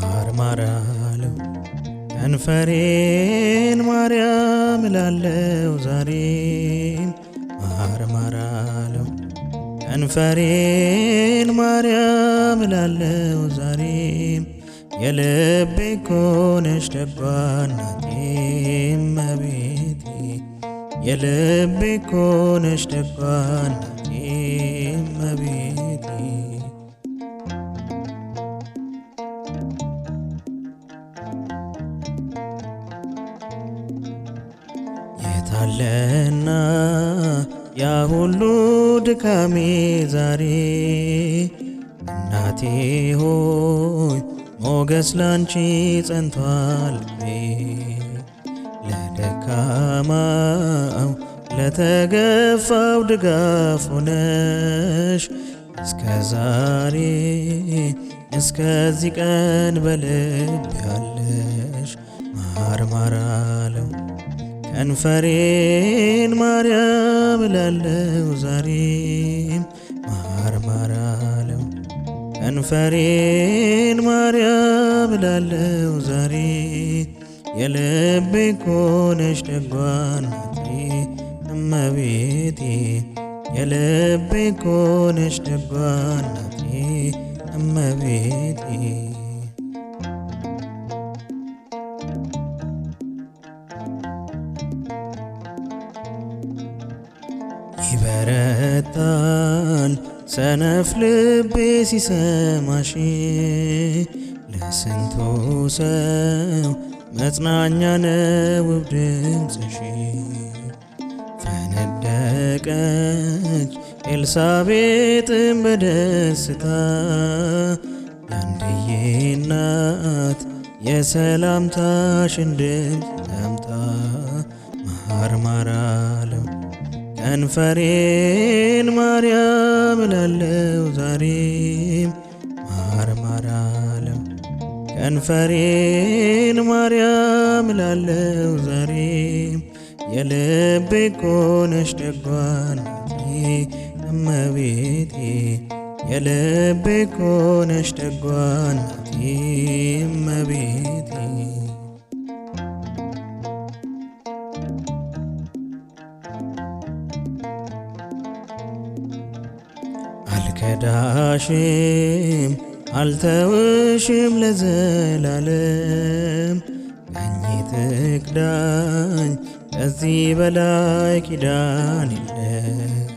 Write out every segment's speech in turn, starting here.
ማርማር አለው ከንፈሬን ማርያም እላለው ዛሬም ማርማር አለው ከንፈሬን ማርያም እላለው ዛሬም የልቤ ኮነሽ ደጓ እናቴ እመቤቴ የልቤ ኮነሽ ደጓ እናቴ እመቤቴ የታለና ያ ሁሉ ድካሜ ዛሬ እናቴ ሆይ ሞገስ ላንቺ ጸንቷል ለደካማው ለተገፋው ድጋፍ ሆነሽ እስከ ዛሬ እስከዚህ ቀን በልብ ያለሽ ማርማር አለው ከንፈሬን ማርያም እላለው ዛሬም ማርማር አለው ከንፈሬን ማርያም እላለው ዛሬ የልቤ ኮነሽ ደጓ እናቴ እመቤቴ የልቤ ኮነሽ ደጓ እናቴ እመቤቴ ይበረታል ሰነፍ ልቤ ሲሰማሽ ለስንቱ ሰው መጽናኛ ነው ውብ ድምፅሽ ፈነደቀች ኤልሳቤጥን በደስታ ያንድዬ እናት የሰላምታሽን ድምፅ ሰምታ ማርማር አለው ከንፈሬን ማርያም እላለው ዛሬም ማርማር አለው ከንፈሬን ማርያም እላለው ዛሬም የልቤ ኮነሽ ደጓ እናቴ እመቤቴ የልቤ ኮነሽ ደጓ እናቴ እመቤቴ አልከዳሽም አልተውሽም ለዘላለም ቀኜ ትክዳኝ ከዚህ በላይ ኪዳን የለም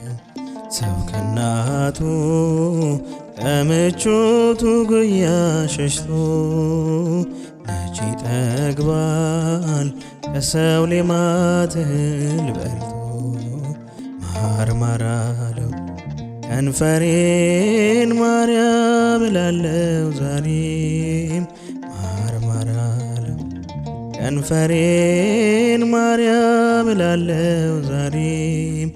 ሰው ከእናቱ ከምቾቱ ጉያ ሸሽቶ መቼ ጠግባል ከሰው ሌማት እህል በልቶ ማርማር አለው ከንፈሬን ማርያም እላለው ዛሬም ማርማር አለው ከንፈሬን ማርያም እላለው ዛሬም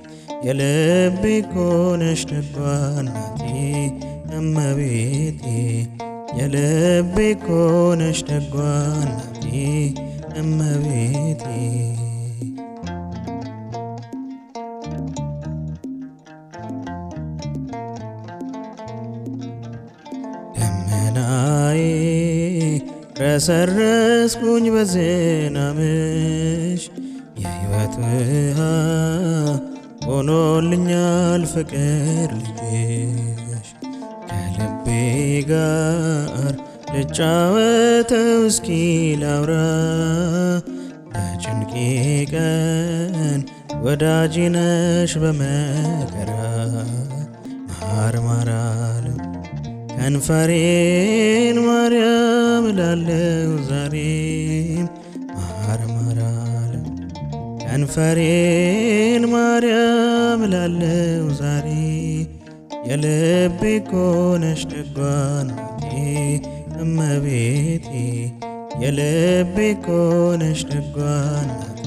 የልቤ ኮነሽ ደጓ እናቴ እመቤቴ የልቤ ኮነሽ ደጓ እናቴ እመቤቴ ደመናዬ ረሰረስኩኝ በዝናብሽ የሕይወት ውሃ ሆኖልኛል ፍቅር ልጅሽ ከልቤ ጋር ልጫወተው እስኪ ላውራ በጭንቄ ቀን ወዳጄ ነሽ በመከራ ማርማር አለው ከንፈሬን ማርያም እላለው ዛሬም ማርማር አለው ከንፈሬን ማርያም እላለው ዛሬ የልቤ ኮነሽ ደጓ እናቴ እመቤቴ የልቤ ኮነሽ ደጓ እናቴ